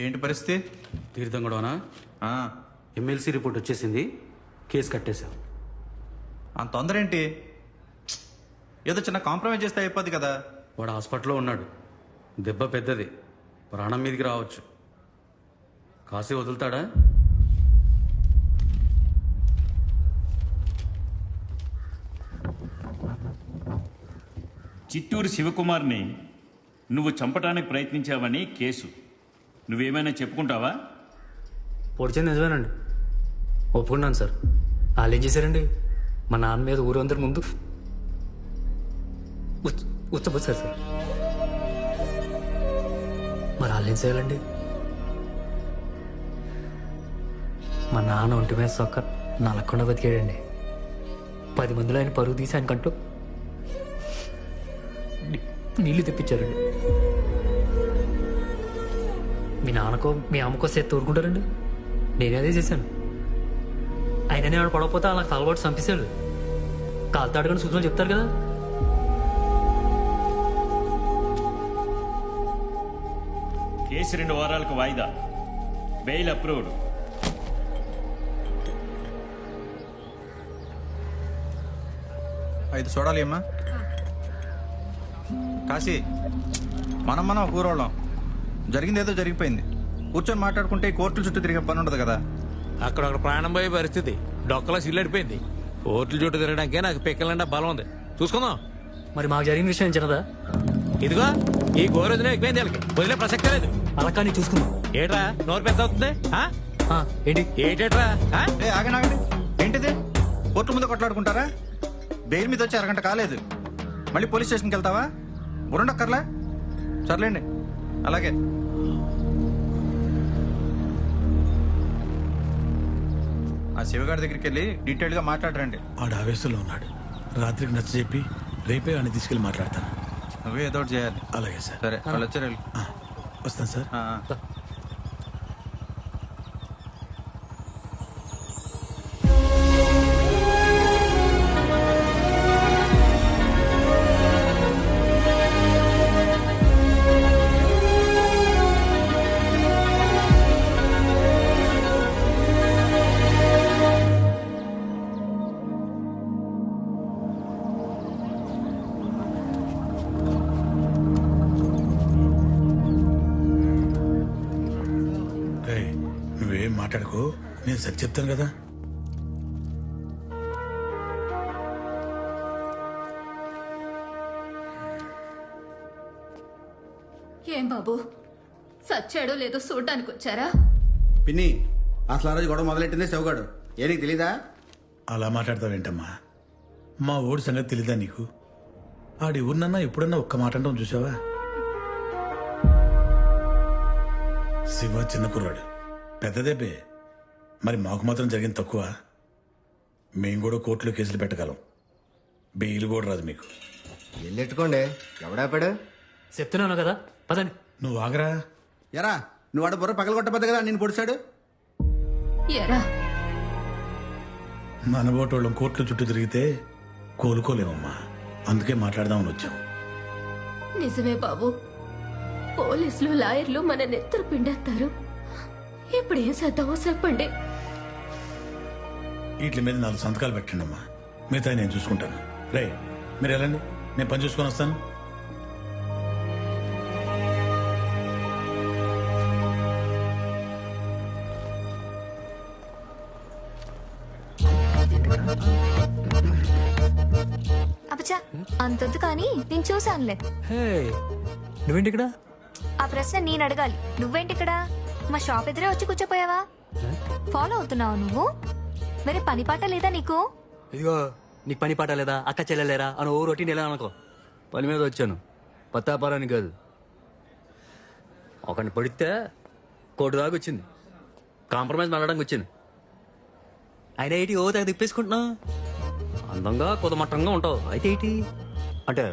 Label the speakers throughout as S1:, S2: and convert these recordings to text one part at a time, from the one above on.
S1: ఏంటి పరిస్థితి?
S2: తీర్థం గొడవనా? ఎమ్మెల్సీ రిపోర్ట్ వచ్చేసింది, కేసు కట్టేశాం.
S1: అంత తొందర ఏంటి? ఏదో చిన్న కాంప్రమైజ్ చేస్తే అయిపోద్ది కదా.
S2: వాడు హాస్పిటల్లో ఉన్నాడు, దెబ్బ పెద్దది, ప్రాణం మీదకి రావచ్చు. కాసి వదులుతాడా?
S3: చిత్తూరు శివకుమార్ని నువ్వు చంపడానికి ప్రయత్నించావని కేసు. నువ్వేమైనా చెప్పుకుంటావా?
S4: పొడిచింది నిజమేనండి, ఒప్పుకున్నాను సార్. వాళ్ళు ఏం చేశారండి, మా నాన్న మీద ఊరందరి ముందు ఉచ్చబోసారు సార్. మరి వాళ్ళు ఏం చేయాలండి? మా నాన్న ఒంటి మీద సొక్క నలకుండా బతికాడండి. 10 మందిలో ఆయన పరుగు తీసి ఆయన కంటూ నీళ్లు తెప్పించారండి. మీ నాన్నకో మీ అమ్మకో సేత్ తోడుకుంటారండి. నేనే అదే చేశాను. ఆయననే ఆడు పడకపోతే అలా తలబాటు చంపేశాడు. కాలుతో అడగని సూచనలు చెప్తారు కదా.
S3: కేసు 2 వారాలకు వాయిదా. Bail approved.
S1: ఐదు చూడాలి అమ్మా. కాశీ, మనం ఒక ఊరోళ్ళం. జరిగింది ఏదో జరిగిపోయింది. కూర్చొని మాట్లాడుకుంటే ఈ కోర్టుల చుట్టూ తిరిగే పని ఉండదు కదా.
S5: అక్కడ ప్రాణం పోయే పరిస్థితి, డొక్కలా సిల్లడిపోయింది. కోర్టుల చుట్టూ తిరగడానికే నాకు పిక్కలంటే బలం ఉంది. చూసుకుందాం.
S4: మరి మాకు జరిగిన విషయం చిన్నదా?
S5: ఇదిగో ఈ గోరోజునే ఎక్కువైంది, వాళ్ళకి వదిలే ప్రసక్తే లేదు.
S4: అలా కానీ చూసుకుందాం.
S5: ఏట్రా నోరు పెద్ద అవుతుంది?
S4: ఏంటి
S5: ఏటేట్రా?
S1: ఆగండి. ఏంటిది? కోర్టు ముందు కొట్లాడుకుంటారా? బెయిల్ మీద వచ్చి అరగంట కాలేదు, మళ్ళీ పోలీస్ స్టేషన్కి వెళ్తావా? బురండక్కర్లే. సర్లేండి, అలాగే. ఆ శివగారి దగ్గరికి వెళ్ళి డీటెయిల్ గా మాట్లాడరండి.
S6: ఆడు ఆవేశంలో ఉన్నాడు. రాత్రికి నచ్చ చెప్పి రేపే వాడిని తీసుకెళ్ళి మాట్లాడతాను.
S1: నువ్వే ఏదో ఒకటి చేయాలి.
S6: అలాగే సార్.
S1: సరే, వాళ్ళు వచ్చారు.
S6: వస్తాను సార్. నువ్వేం మాట్లాడుకో, నేను సరి చెప్తాను కదా.
S7: ఏం బాబు, సచ్చాడో లేదో చూడ్డానికి వచ్చారా?
S8: పిన్ని, అసలు ఆ రోజు గొడవ మొదలెట్టిందే శివగాడు. ఏ నీకు తెలీదా?
S6: అలా మాట్లాడతావేంటమ్మా? మా ఊడి సంగతి తెలీదా నీకు? ఆడి ఊరినన్నా ఎప్పుడన్నా ఒక్క మాట అంటాం చూసావా? శివ చిన్న కుర్రాడు, పెద్దదేపే. మరి మాకు మాత్రం జరిగింది తక్కువ. మేము కూడా కోర్టులో కేసులు పెట్టగలం. బెయిల్ కూడా రాదు మీకు.
S8: వెళ్ళెట్టుకోండి, ఎవడాపాడు?
S4: చెప్తున్నాను కదా, పదండి.
S6: నువ్వు ఆగరా.
S8: ఎరా, నువ్వు ఆడ బుర్ర పగల కొట్టబద్దు కదా నేను పొడిచాడు.
S7: ఎరా,
S6: మనబోటోళ్ళం కోర్టుల చుట్టూ తిరిగితే కోలుకోలేమమ్మా. అందుకే మాట్లాడదామని వచ్చాం.
S7: నిజమే బాబు, పోలీసులు లాయర్లు మన నెత్తరు పిండేస్తారు. ఇప్పుడు ఏం చేద్దామో చెప్పండి.
S6: వీటి మీద 4 సంతకాలు పెట్టండి అమ్మా. మిగతా నేను చూసుకుంటాను. రే, మీరు వెళ్ళండి, నేను పని చూసుకొని వస్తాను.
S9: అబ్బా, అంతొద్దు కానీ నేను చూసానులే.
S4: నువ్వేంటి ఇక్కడ?
S9: ఆ ప్రశ్న నేను అడగాలి, నువ్వేంటి ఇక్కడ? మా షాప్ ఎదురే వచ్చి కూర్చోపోయావా? ఫాలో అవుతున్నావు నువ్వు? మరి పని పాట లేదా నీకు?
S4: ఇదిగో, నీకు పని పాట లేదా, అక్క చెల్లెలేరా అని ఓ రొటీన్ ఎలా అనుకో. పని మీద వచ్చాను, పత్తాపారానికి కాదు. ఒకరిని పడితే కోటి దాకా వచ్చింది, కాంప్రమైజ్ మాట్లాడడానికి వచ్చింది. ఆయన ఏంటి ఓ తెగ తిప్పేసుకుంటున్నావు? అందంగా కుదమట్టంగా ఉంటావు, అయితే ఏంటి అంటే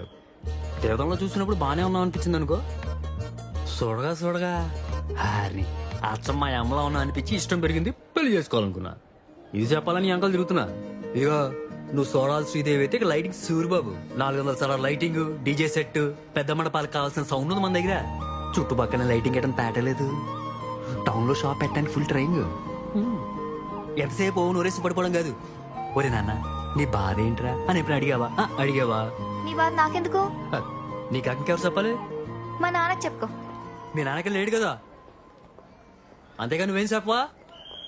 S4: తీర్థంలో చూసినప్పుడు బాగానే ఉన్నావు అనిపించింది అనుకో. చూడగా హారిని అచ్చమ్మ అమ్మలా ఉన్నా అనిపించి ఇష్టం పెరిగింది, పెళ్లి చేసుకోవాలనుకున్నా. ఇది చెప్పాలని అంకల్ తిరుగుతున్నా. ఇదిగో, నువ్వు సోడాల్ శ్రీదేవి అయితే లైటింగ్ సూరిబాబు. 400 సార్లు లైటింగ్, డీజే సెట్, పెద్ద మండపాలకు కావాల్సిన సౌండ్ ఉంది మన దగ్గర. చుట్టుపక్కల లైటింగ్ వేయడం తేటలేదు. టౌన్ లో షాప్ పెట్టడానికి ఫుల్ ట్రైంగ్. ఎంతసేపు నోరేసి పడిపోవడం కాదు. ఒరే నాన్న నీ బాధ ఏంట్రా అని ఎప్పుడు అడిగావా? అడిగావా?
S9: నీ బాధ నాకెందుకు?
S4: నీకు ఇంకెవరు చెప్పాలి?
S9: మా నాన్నకి చెప్పుకో.
S4: మీ నాన్నకి లేడు కదా, అంతేగా నువ్వేం చెప్పవా?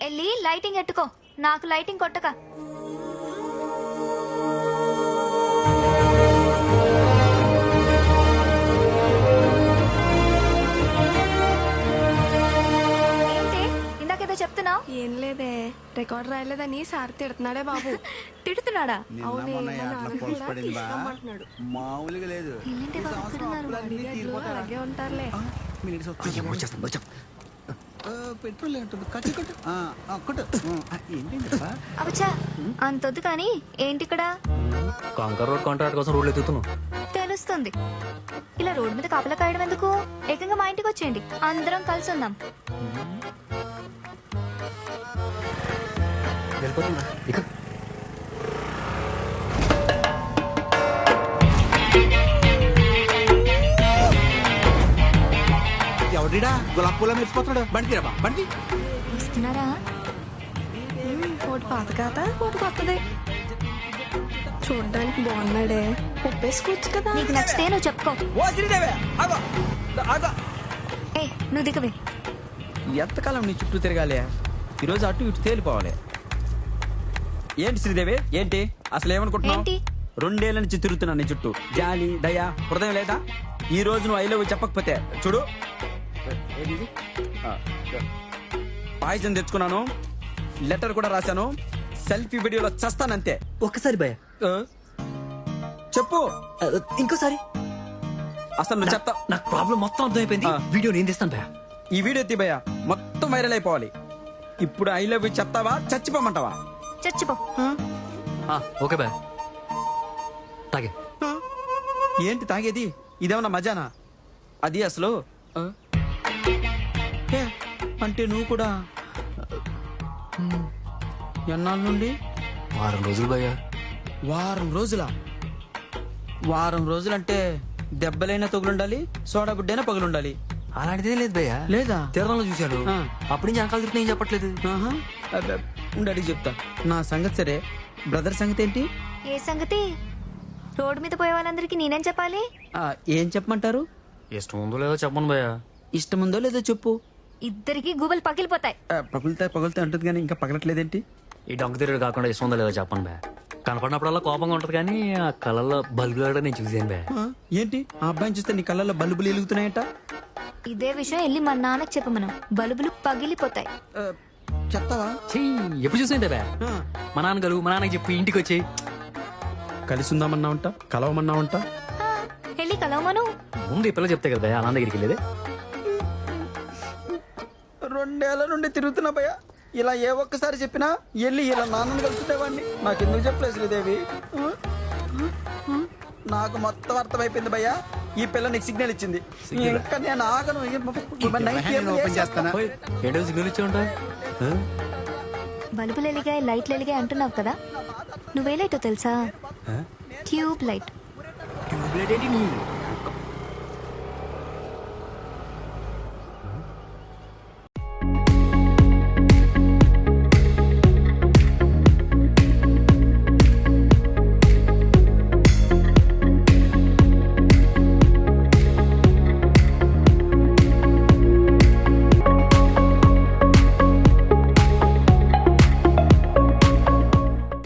S9: వెళ్ళి లైటింగ్ ఎట్టుకో, నాకు లైటింగ్ కొట్టక. ఏంటి ఇందాకేదో చెప్తున్నావు?
S10: ఏం లేదే, రికార్డ్ రాయలేదని సార్ తిడుతున్నాడే బాబు.
S9: తిడుతున్నాడా?
S10: అవునే, మా నాన్న కూడా
S8: పడింది బా
S10: తీసుకోమంటున్నాడు.
S8: మామూలుగా లేదు
S9: ఏంటి బాబు తిడుతున్నారు?
S10: అడిగాడు, అలాగే ఉంటారులే.
S8: పెట్రోల్ ఏంటుంది కట్టు కట్టు కొట్టు ఏంటండి
S9: అవచ్చా అంతొద్దు కానీ ఏంటి ఇక్కడ?
S4: కాంకర్ రోడ్ కాంట్రాక్ట్ కోసం రోడ్లు ఎత్తుతున్నావు.
S9: తెలుస్తుంది. ఇలా రోడ్డు మీద కాపలా కాయడం ఎందుకు? ఏకంగా మా ఇంటికి వచ్చేయండి, అందరం కలిసి ఉందాం.
S4: వెళ్ళిపోతున్నా ఇక.
S8: ఎవరిడా గులాబ్ పూల మెరిసిపోతున్నాడు బండి రాబా బండి
S9: వస్తున్నారా?
S10: ఒకటి పాత కాత ఒకటి కొత్తది. చూడ్డానికి బాగున్నాడే, ఒప్పేసుకోవచ్చు కదా.
S9: నీకు నచ్చితే నువ్వు చెప్పుకో.
S8: ఓ శ్రీదేవి ఆగో ఆగో
S9: ఏ నువ్వు దిగవే.
S8: ఎంతకాలం నీ చుట్టూ తిరగాలి, ఈరోజు అటు ఇటు తేలిపోవాలి. ఏంటి శ్రీదేవి ఏంటి అసలు ఏమనుకుంటున్నావు?
S9: ఏంటి?
S8: 2 ఏళ్ల నుంచి తిరుగుతున్నా నీ చుట్టూ. జాలి దయా హృదయం లేదా? ఈ రోజు నువ్వు ఐ లవ్ యు చెప్పకపోతే చూడు పాయిజన్ తెచ్చుకున్నాను, లెటర్ కూడా రాశాను, సెల్ఫీ వీడియోలో చస్తానంతే.
S4: ఒక్కసారి భయ,
S8: చెప్పు
S4: ఇంకోసారి.
S8: అసలు నువ్వు చెప్తా.
S4: నాకు ప్రాబ్లం మొత్తం అర్థమైపోయింది. వీడియో నేను తీస్తాను భయ.
S8: ఈ వీడియో తీబయ్యా మొత్తం వైరల్ అయిపోవాలి. ఇప్పుడు ఐ లవ్ యు చెప్తావా చచ్చిపోమంటావా?
S9: చచ్చిపో.
S4: ఓకే భయ, తాగే.
S8: ఏంటి తాగేది? ఇదేమన్నా మజానా? అది అసలు ఏ, అంటే నువ్వు కూడా ఎన్నాళ్ళ నుండి?
S4: వారం రోజులు భయ.
S8: వారం రోజులా? వారం రోజులంటే దెబ్బలైనా తగులుండాలి, సోడా బుడ్డైనా పగులుండాలి.
S4: అలాంటిదే లేదు భయ.
S8: లేదా?
S4: తీర్థంలో చూశాను,
S8: ఆ.
S4: అప్పటి నుంచి అంకాలు తిరుగుతున్నా ఏం చెప్పట్లేదు.
S8: ఆహా, అబ్బే, ఉండు అడిగి చెప్తా. నా సంగతి సరే, బ్రదర్ సంగతి ఏంటి?
S9: ఏ సంగతి? రోడ్డు మీద పోయే వాళ్ళందరికీ నేనేం చెప్పాలి?
S8: ఏం చెప్పమంటారు?
S4: ఇష్టం ఉందో లేదో చెప్పను భయ.
S8: ఇష్టముందో లేదో చెప్పు.
S9: ఇద్దరికి గూబలు పగిలిపోతాయి.
S8: పగులుతా అంటుంది కానీ ఇంకా పగలట్లేదేంటి?
S4: ఈ డొంక తిరుగుడు కాకుండా ఇష్టం ఉందో లేదో చెప్పను భయ. కనపడినప్పుడల్లా కోపంగా ఉంటది కానీ ఆ కళ్ళల్లో బల్బులు కూడా నేను చూసాను భయ.
S8: ఏంటి ఆ అబ్బాయిని చూస్తే నీ కళ్ళల్లో బల్బులు వెలుగుతున్నాయట?
S9: ఇదే విషయం వెళ్ళి మా నాన్నకి చెప్పమను, బల్బులు పగిలిపోతాయి.
S8: చెప్తావా?
S4: ఎప్పుడు చూసిందే భయ. మా నాన్న గలు, మా నాన్నకి చెప్పి ఇంటికి వచ్చి
S8: కలిసి ఉందామన్నా ఉంటా, కలవమన్నా ఉంటా.
S9: ఆ, వెళ్ళి కలవమను.
S4: ముందు ఈ పిల్ల చెప్తే కదా భయ అన్న దగ్గరికి వెళ్ళేది.
S8: 2 ఏళ్ల నుండి తిరుగుతున్నా భయ, ఇలా ఏ ఒక్కసారి చెప్పినా వెళ్ళి ఇలా నాన్నని కలుసుకునేవాడిని. నాకెందుకు చెప్పలేదు శ్రీదేవి? నాకు మొత్తం అర్థమైపోయింది భయ్యా. ఈ పిల్ల నీకు సిగ్నల్ ఇచ్చింది, ఇంకా నేను ఆగను.
S4: ఏంటో సిగ్నల్ ఇచ్చే ఉంటా.
S9: బల్బులు ఎలిగాయి, లైట్లు ఎలిగాయి అంటున్నావు కదా, నువ్వే లైటో తెలుసా? Tube light.
S4: ట్యూబ్ లైట్ ఏంటి?